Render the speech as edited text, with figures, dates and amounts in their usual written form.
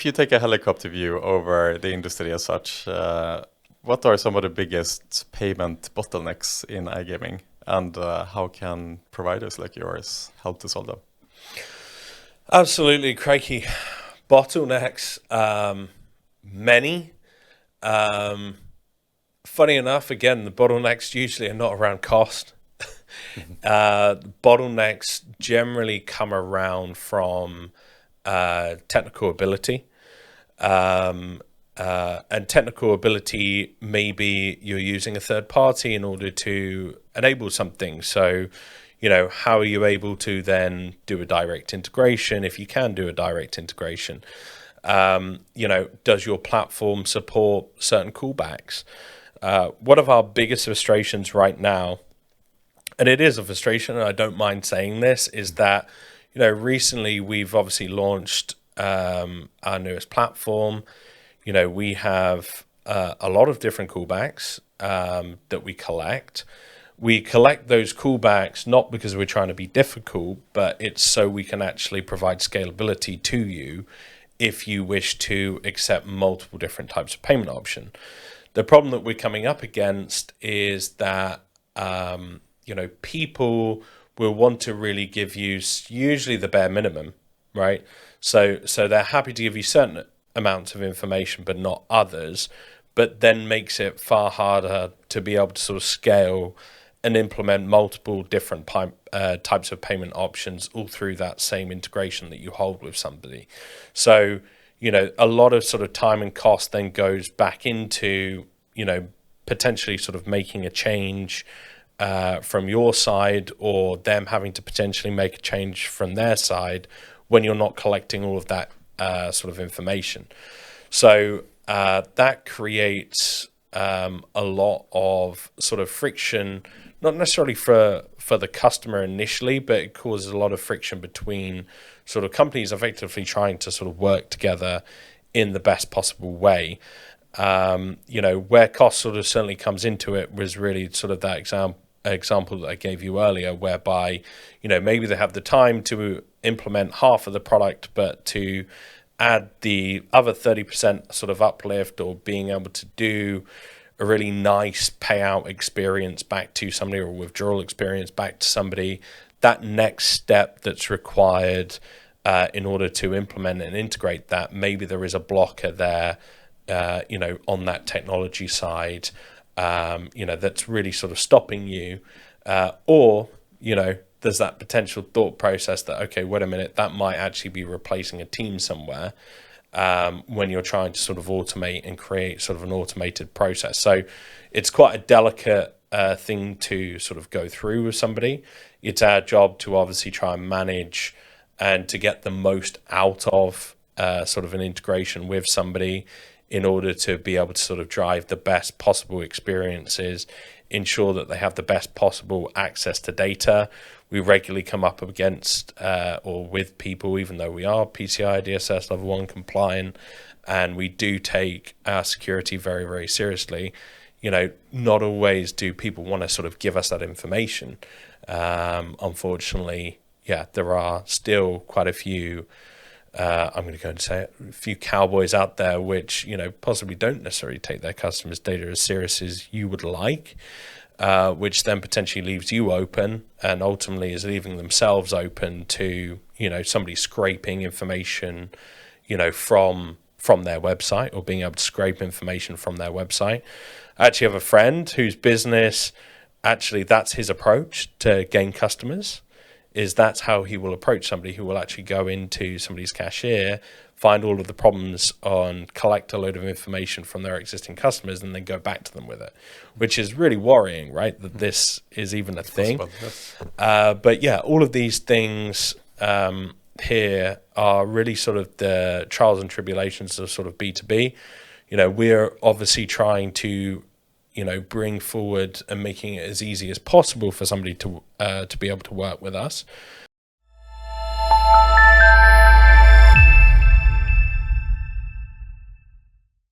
if you take a helicopter view over the industry as such, what are some of the biggest payment bottlenecks in iGaming, and how can providers like yours help to solve them? Absolutely, crikey. Bottlenecks, many. Um, Funny enough, again, the bottlenecks usually are not around cost. Bottlenecks generally come around from technical ability. And technical ability, maybe you're using a third party in order to enable something. So, how are you able to then do a direct integration if you can do a direct integration? Does your platform support certain callbacks? One of our biggest frustrations right now, and it is a frustration, and I don't mind saying this, is that, recently we've obviously launched our newest platform. We have a lot of different callbacks that we collect. We collect those callbacks not because we're trying to be difficult, but it's so we can actually provide scalability to you if you wish to accept multiple different types of payment option. The problem that we're coming up against is that people will want to really give you usually the bare minimum, right? So they're happy to give you certain amounts of information, but not others, but then makes it far harder to be able to sort of scale and implement multiple different types of payment options all through that same integration that you hold with somebody. So, a lot of sort of time and cost then goes back into, potentially sort of making a change from your side, or them having to potentially make a change from their side when you're not collecting all of that sort of information. So that creates a lot of sort of friction, not necessarily for the customer initially, but it causes a lot of friction between sort of companies effectively trying to sort of work together in the best possible way. Where cost sort of certainly comes into it was really sort of that example that I gave you earlier, whereby, maybe they have the time to implement half of the product, but to add the other 30% sort of uplift, or being able to do a really nice payout experience back to somebody, or withdrawal experience back to somebody, that next step that's required in order to implement and integrate that, maybe there is a blocker there, on that technology side, that's really sort of stopping you, or, there's that potential thought process that, okay, wait a minute, that might actually be replacing a team somewhere, when you're trying to sort of automate and create sort of an automated process. So it's quite a delicate thing to sort of go through with somebody. It's our job to obviously try and manage and to get the most out of sort of an integration with somebody, in order to be able to sort of drive the best possible experiences, ensure that they have the best possible access to data. We regularly come up against or with people, even though we are PCI DSS level 1 compliant, and we do take our security very, very seriously. Not always do people want to sort of give us that information. Unfortunately, there are still quite a few, I'm going to go and say it, a few cowboys out there which, possibly don't necessarily take their customers' data as serious as you would like, which then potentially leaves you open, and ultimately is leaving themselves open to, somebody scraping information, from their website, or being able to scrape information from their website. I actually have a friend whose business, actually that's his approach to gain customers, is that's how he will approach somebody who will actually go into somebody's cashier, find all of the problems collect a load of information from their existing customers, and then go back to them with it, which is really worrying, right? That this is even a thing. But yeah, all of these things here are really sort of the trials and tribulations of sort of B2B. We're obviously trying to, bring forward and making it as easy as possible for somebody to be able to work with us.